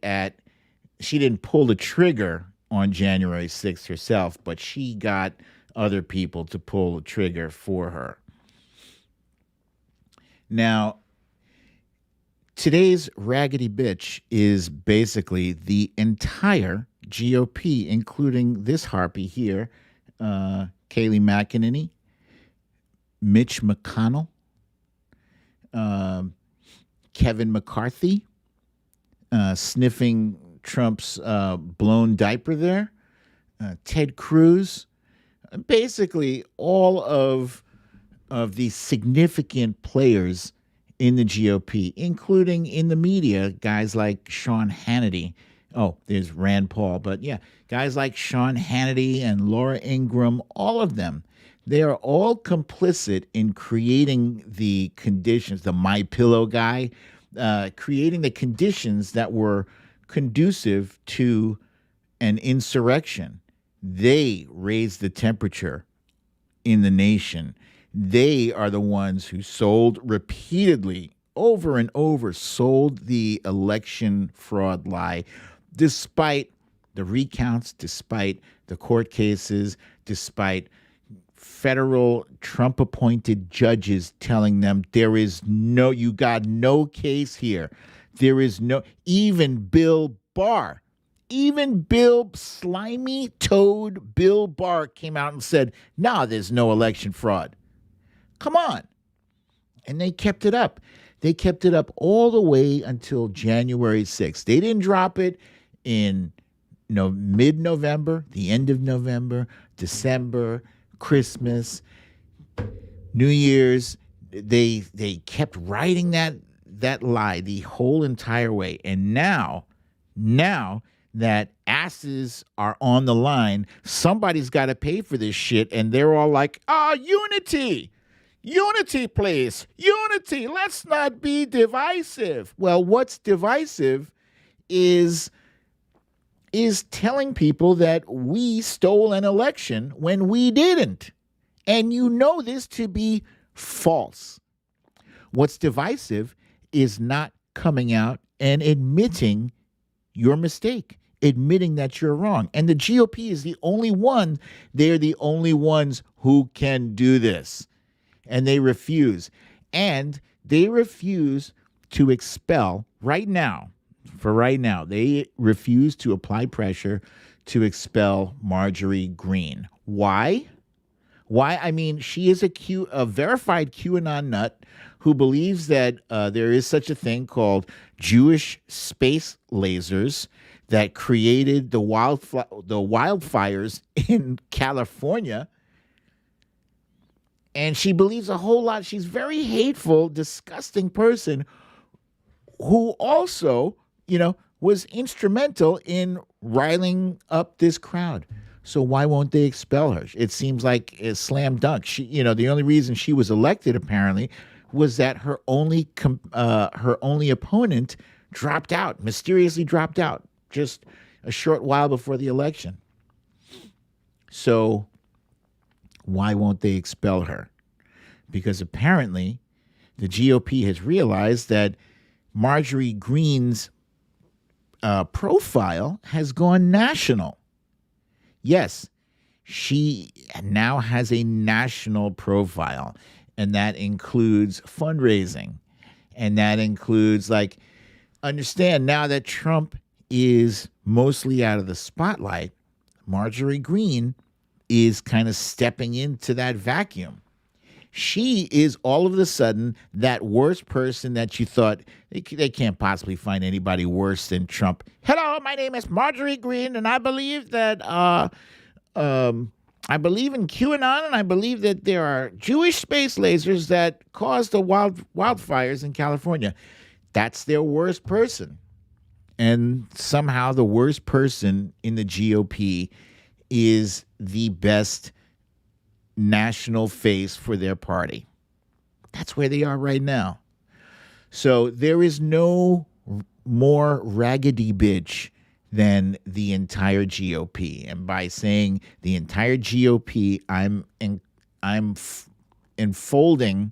she didn't pull the trigger on January 6th herself, but she got other people to pull the trigger for her. Now, today's raggedy bitch is basically the entire GOP, including this harpy here, Kayleigh McEnany, Mitch McConnell, Kevin McCarthy, sniffing Trump's blown diaper there, Ted Cruz, basically all of the significant players in the GOP, including in the media, guys like Sean Hannity. Oh, there's Rand Paul, but yeah, guys like Sean Hannity and Laura Ingraham, all of them. They are all complicit in creating the conditions, the My Pillow guy, creating the conditions that were conducive to an insurrection. They raised the temperature in the nation. They are the ones who sold repeatedly, over and over, sold the election fraud lie, despite the recounts, despite the court cases, despite federal Trump-appointed judges telling them you got no case here. There is no, even Bill Barr, slimy toad Bill Barr came out and said, no, there's no election fraud. Come on. And they kept it up. They kept it up all the way until January 6th. They didn't drop it in mid-November, the end of November, December, Christmas, New Year's. They kept writing that lie the whole entire way. And now that asses are on the line, somebody's got to pay for this shit. And they're all like, unity. Unity, please. Unity. Let's not be divisive. Well, what's divisive is telling people that we stole an election when we didn't. And you know this to be false. What's divisive is not coming out and admitting your mistake, admitting that you're wrong. And the GOP is the only one. They're the only ones who can do this. And they refuse. And they refuse to expel right now, they refuse to apply pressure to expel Marjorie Greene. Why? Why? I mean, she is a verified QAnon nut who believes that there is such a thing called Jewish space lasers that created the wildfires in California. And she believes a whole lot. She's a very hateful, disgusting person who also, was instrumental in riling up this crowd. So why won't they expel her? It seems like a slam dunk. She, the only reason she was elected apparently was that her only opponent mysteriously dropped out just a short while before the election. So why won't they expel her? Because apparently the GOP has realized that Marjorie Greene's profile has gone national. Yes, she now has a national profile, and that includes fundraising. And that includes, understand now that Trump is mostly out of the spotlight, Marjorie Greene is kind of stepping into that vacuum. She is all of a sudden that worst person that you thought they can't possibly find anybody worse than Trump. Hello, my name is Marjorie Greene, and I believe that I believe in QAnon, and I believe that there are Jewish space lasers that caused the wildfires in California. That's their worst person. And somehow the worst person in the GOP is the best national face for their party. That's where they are right now. So there is no more raggedy bitch than the entire GOP. And by saying the entire GOP, I'm enfolding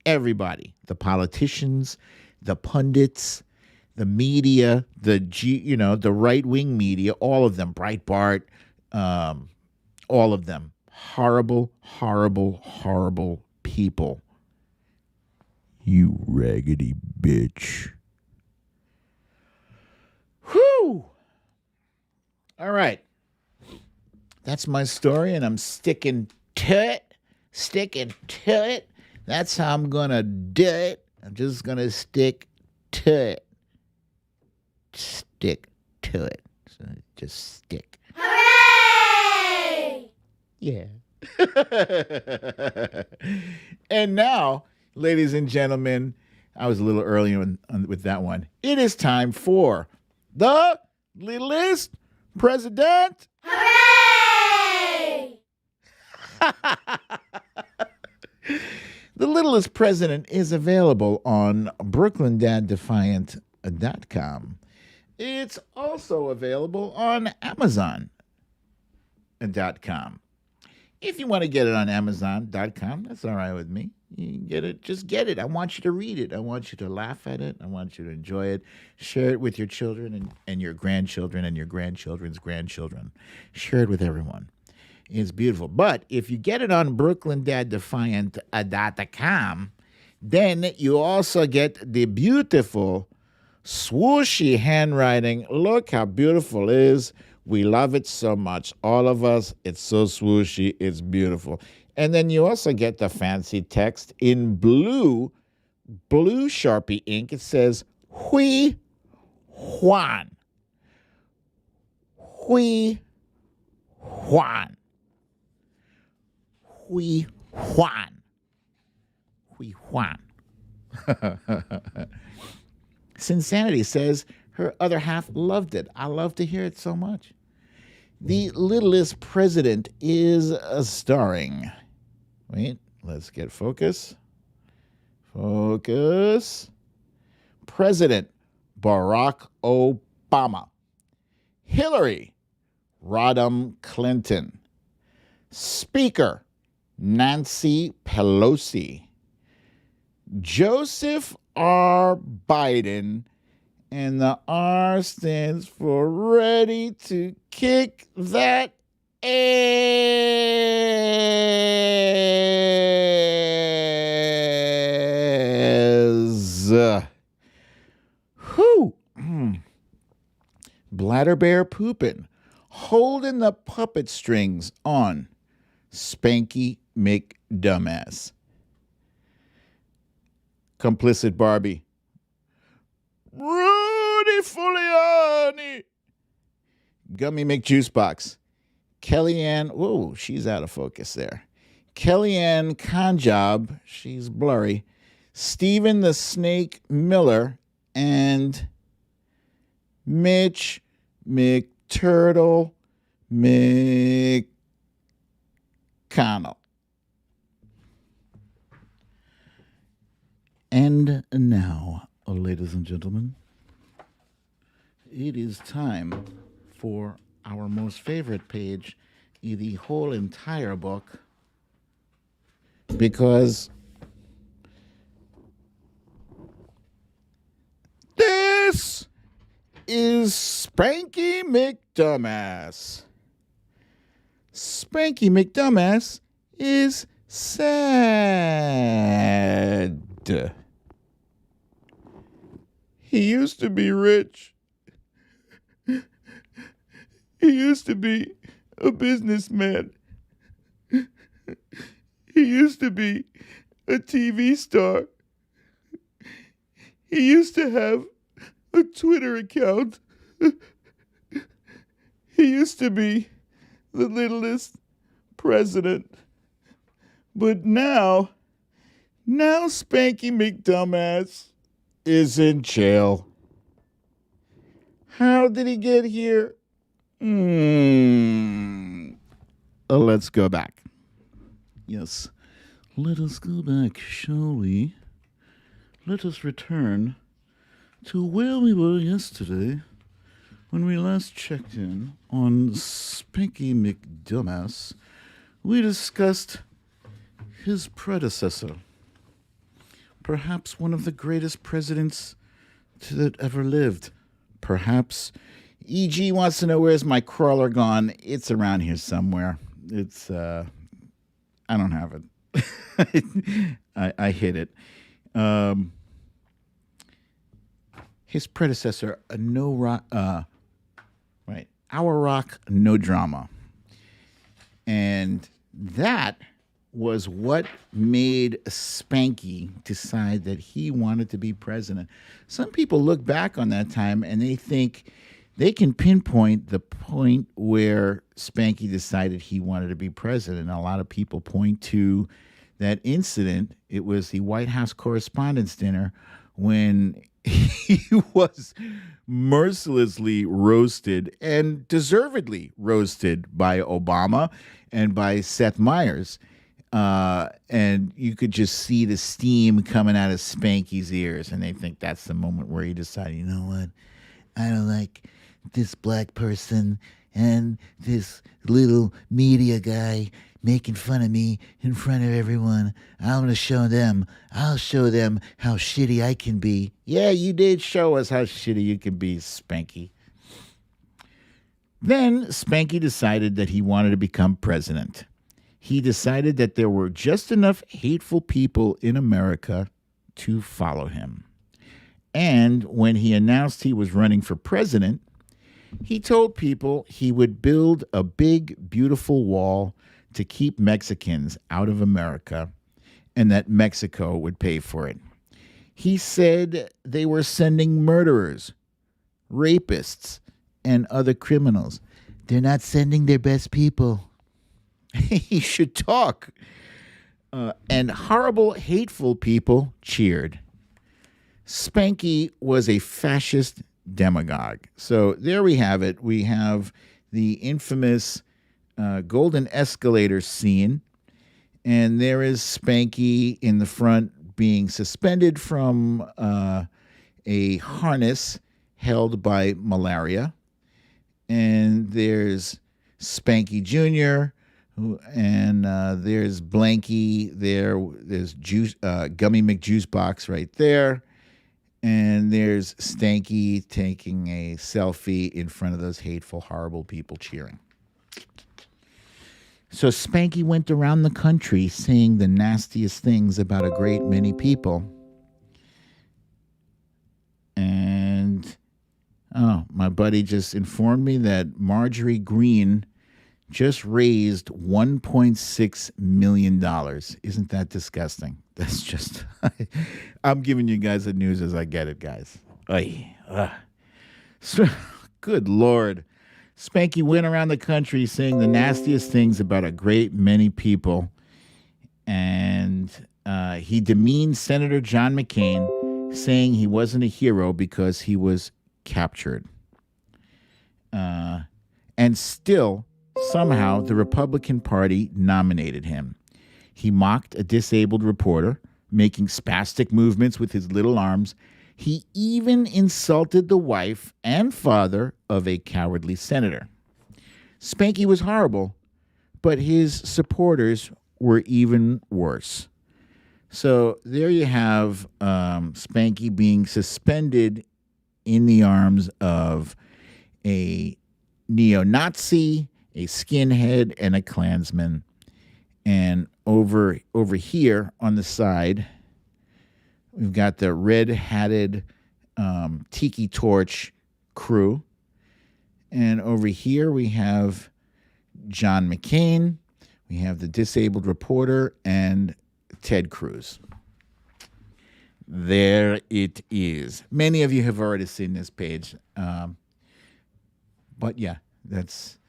everybody, the politicians, the pundits, the media, the right-wing media, all of them, Breitbart, all of them. Horrible, horrible, horrible people. You raggedy bitch. Whew. All right. That's my story, and I'm sticking to it. That's how I'm going to do it. I'm just going to stick to it. Stick to it. So just stick. Hooray! Yeah. And now, ladies and gentlemen, I was a little early with that one. It is time for the Littlest President. Hooray! The Littlest President is available on BrooklynDadDefiant.com. It's also available on Amazon.com. If you want to get it on Amazon.com, that's all right with me. You can get it. Just get it. I want you to read it. I want you to laugh at it. I want you to enjoy it. Share it with your children and your grandchildren and your grandchildren's grandchildren. Share it with everyone. It's beautiful. But if you get it on BrooklynDadDefiant.com, then you also get the beautiful swooshy handwriting. Look how beautiful it is. We love it so much. All of us. It's so swooshy. It's beautiful. And then you also get the fancy text in blue Sharpie ink. It says, Hui Juan. Hui Juan. Hui Juan. Hui Juan. Sinsanity says her other half loved it. I love to hear it so much. The Littlest President is starring. Wait, let's get focus. Focus. President Barack Obama. Hillary Rodham Clinton. Speaker Nancy Pelosi. Joseph R. Biden. And the R stands for ready to kick that ass. Clatterbear poopin', holding the puppet strings on Spanky McDumbass. Complicit Barbie. Rudy Giuliani. Gummy McJuicebox. Kellyanne, whoa, she's out of focus there. Kellyanne Conjob, she's blurry. Stephen the Snake Miller, and Mitch McTurtle McConnell. And now, ladies and gentlemen, it is time for our most favorite page in the whole entire book, because this is Spanky McDumbass. Spanky McDumbass is sad. He used to be rich. He used to be a businessman. He used to be a TV star. He used to have a Twitter account. He used to be the Littlest President. But now Spanky McDumbass is in jail. How did he get here? Let's go back. Yes. Let us go back, shall we? Let us return to where we were yesterday when we last checked in on Spanky McDumbass. We discussed his predecessor, perhaps one of the greatest presidents that ever lived. Perhaps E.G. wants to know, where's my crawler gone? It's around here somewhere. It's, I don't have it. I hid it. His predecessor, Our Rock, No Drama. And that was what made Spanky decide that he wanted to be president. Some people look back on that time and they think they can pinpoint the point where Spanky decided he wanted to be president. A lot of people point to that incident. It was the White House Correspondents' Dinner when he was mercilessly roasted, and deservedly roasted, by Obama and by Seth Meyers. And you could just see the steam coming out of Spanky's ears, and they think that's the moment where he decided, you know what, I don't like this black person and this little media guy making fun of me in front of everyone. I'll show them how shitty I can be. Yeah, you did show us how shitty you can be, Spanky. Then Spanky decided that he wanted to become president. He decided that there were just enough hateful people in America to follow him. And when he announced he was running for president, he told people he would build a big, beautiful wall to keep Mexicans out of America, and that Mexico would pay for it. He said they were sending murderers, rapists, and other criminals. They're not sending their best people. He should talk. And horrible, hateful people cheered. Spanky was a fascist demagogue. So there we have it. We have the infamous golden escalator scene, and there is Spanky in the front being suspended from a harness held by malaria. And there's Spanky Jr., and there's Blanky there. There's Gummy McJuicebox right there. And there's Stanky taking a selfie in front of those hateful, horrible people cheering. So Spanky went around the country saying the nastiest things about a great many people. And, oh, my buddy just informed me that Marjorie Greene just raised $1.6 million. Isn't that disgusting? That's just, I'm giving you guys the news as I get it, guys. Good Lord. Spanky went around the country saying the nastiest things about a great many people. And he demeaned Senator John McCain, saying he wasn't a hero because he was captured. And still, somehow, the Republican Party nominated him. He mocked a disabled reporter, making spastic movements with his little arms. He even insulted the wife and father of a cowardly senator. Spanky was horrible, but his supporters were even worse. So there you have Spanky being suspended in the arms of a neo-Nazi, a skinhead, and a Klansman. And over here on the side, we've got the red-hatted tiki torch crew. And over here we have John McCain, we have the disabled reporter, and Ted Cruz. There it is. Many of you have already seen this page. But yeah, that's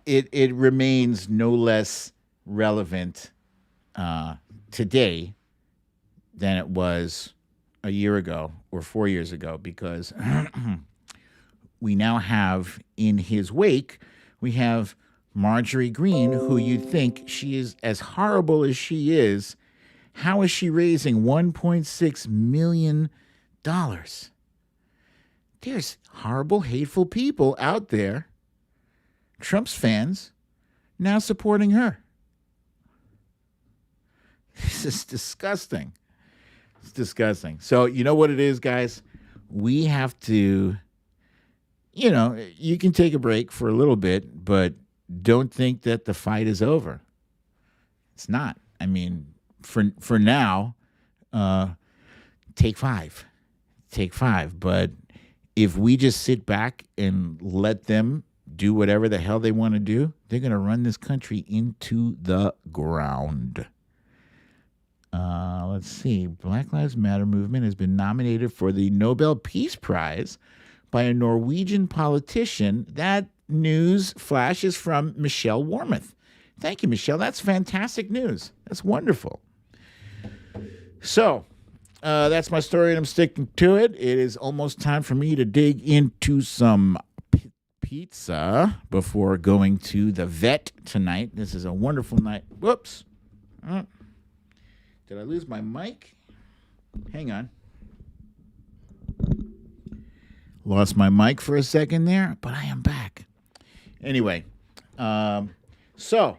it. It remains no less relevant today than it was a year ago or 4 years ago, because we now have in his wake, we have Marjorie Greene, who you'd think she is as horrible as she is. How is she raising $1.6 million? There's horrible, hateful people out there, Trump's fans, now supporting her. This is disgusting. It's disgusting. So you know what it is, guys? We have to, you can take a break for a little bit, but don't think that the fight is over. It's not. I mean, for now, take five. Take five. But if we just sit back and let them do whatever the hell they want to do, they're going to run this country into the ground. Let's see. Black Lives Matter movement has been nominated for the Nobel Peace Prize by a Norwegian politician. That news flash is from Michelle Wormuth. Thank you, Michelle. That's fantastic news. That's wonderful. So, that's my story, and I'm sticking to it. It is almost time for me to dig into some pizza before going to the vet tonight. This is a wonderful night. Whoops. Did I lose my mic? Hang on. Lost my mic for a second there, but I am back. Anyway, so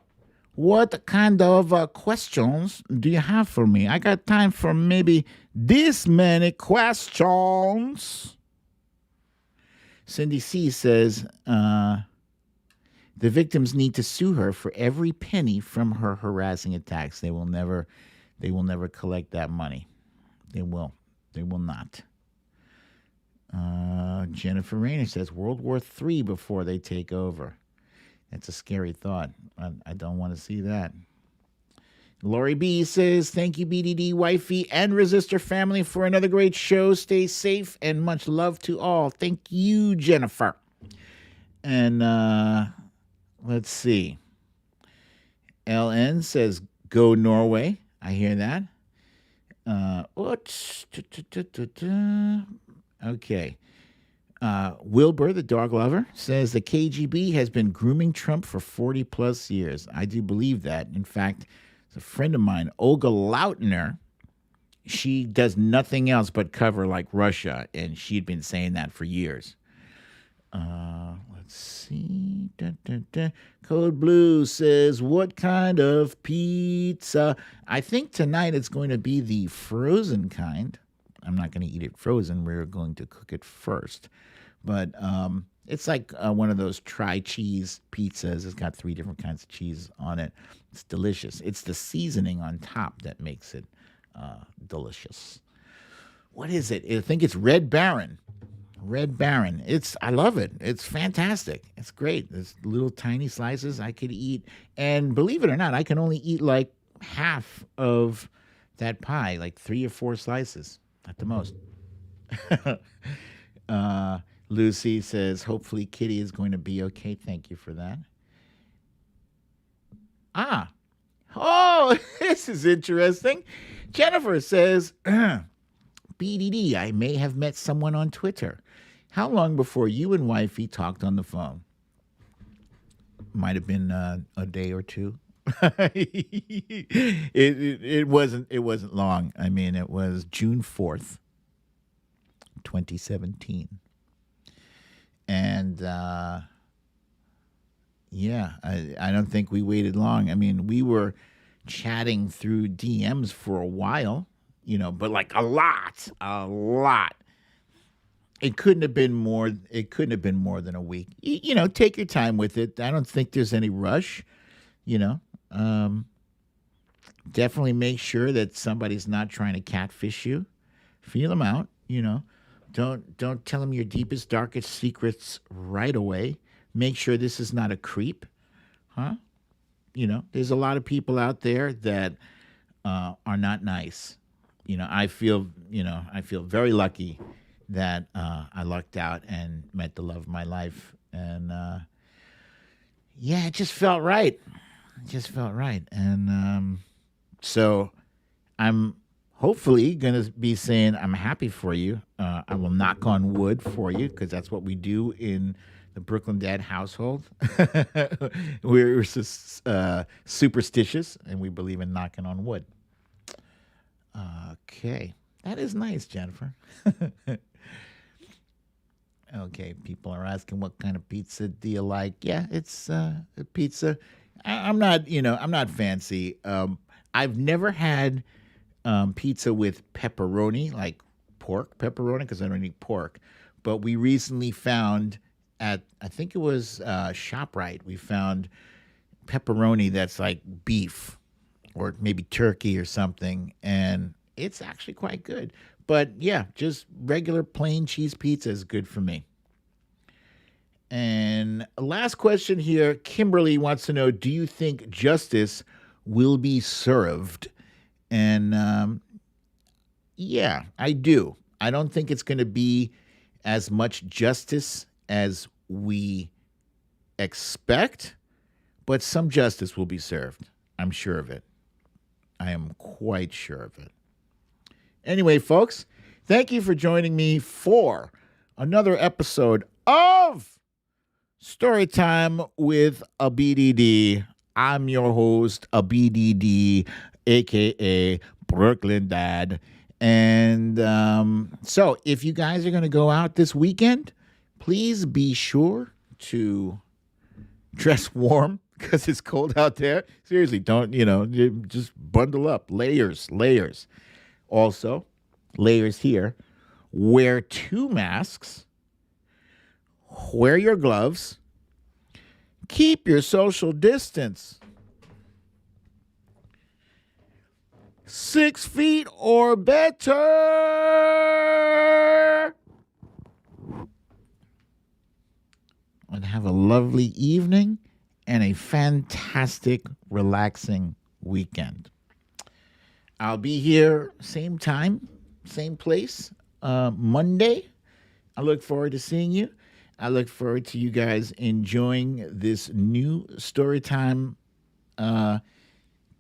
what kind of questions do you have for me? I got time for maybe this many questions. Cindy C says, the victims need to sue her for every penny from her harassing attacks. They will never collect that money. They will not. Jennifer Rayner says World War III before they take over. That's a scary thought. I don't want to see that. Lori B says, thank you, BDD, Wifey, and Resistor family for another great show. Stay safe and much love to all. Thank you, Jennifer. And let's see. LN says, go Norway. I hear that. Okay. Wilbur, the dog lover, says the KGB has been grooming Trump for 40 plus years. I do believe that. In fact, a friend of mine, Olga Lautner, she does nothing else but cover like Russia, and she'd been saying that for years. Let's see. Code Blue says, what kind of pizza? I think tonight it's going to be the frozen kind. I'm not going to eat it frozen. We're going to cook it first. But it's like one of those tri-cheese pizzas. It's got 3 different kinds of cheese on it. It's delicious. It's the seasoning on top that makes it delicious. What is it? I think it's Red Baron. Red Baron. I love it. It's fantastic. It's great. There's little tiny slices I could eat. And believe it or not, I can only eat like half of that pie, like 3 or 4 slices at the most. Lucy says, hopefully Kitty is going to be okay. Thank you for that. Oh, this is interesting. Jennifer says, BDD, I may have met someone on Twitter. How long before you and wifey talked on the phone? Might have been a day or two. It wasn't long. I mean, it was June 4th, 2017. And yeah, I don't think we waited long. I mean, we were chatting through DMs for a while, but like a lot. It couldn't have been more. It couldn't have been more than a week. Take your time with it. I don't think there's any rush. Definitely make sure that somebody's not trying to catfish you. Feel them out. Don't tell them your deepest, darkest secrets right away. Make sure this is not a creep, huh? There's a lot of people out there that are not nice. I feel very lucky that I lucked out and met the love of my life. And it just felt right. And so I'm hopefully going to be saying I'm happy for you. I will knock on wood for you because that's what we do in the Brooklyn Dad household. We're just, superstitious and we believe in knocking on wood. Okay. That is nice, Jennifer. Okay, people are asking what kind of pizza do you like? Yeah, it's a pizza. I'm not fancy. I've never had pizza with pepperoni, like pork pepperoni, because I don't eat pork. But we recently found at, I think it was ShopRite, we found pepperoni that's like beef or maybe turkey or something, and it's actually quite good. But yeah, just regular plain cheese pizza is good for me. And last question here, Kimberly wants to know, do you think justice will be served? And yeah, I do. I don't think it's going to be as much justice as we expect, but some justice will be served. I'm sure of it. I am quite sure of it. Anyway, folks, thank you for joining me for another episode of Storytime with a BDD. I'm your host, a BDD, a.k.a. Brooklyn Dad. And so if you guys are going to go out this weekend, please be sure to dress warm because it's cold out there. Seriously, don't, just bundle up. Layers. Also, layers here. Wear 2 masks. Wear your gloves. Keep your social distance. 6 feet or better. And have a lovely evening and a fantastic, relaxing weekend. I'll be here same time, same place, Monday. I look forward to seeing you. I look forward to you guys enjoying this new Storytime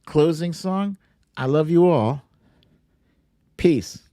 closing song. I love you all. Peace.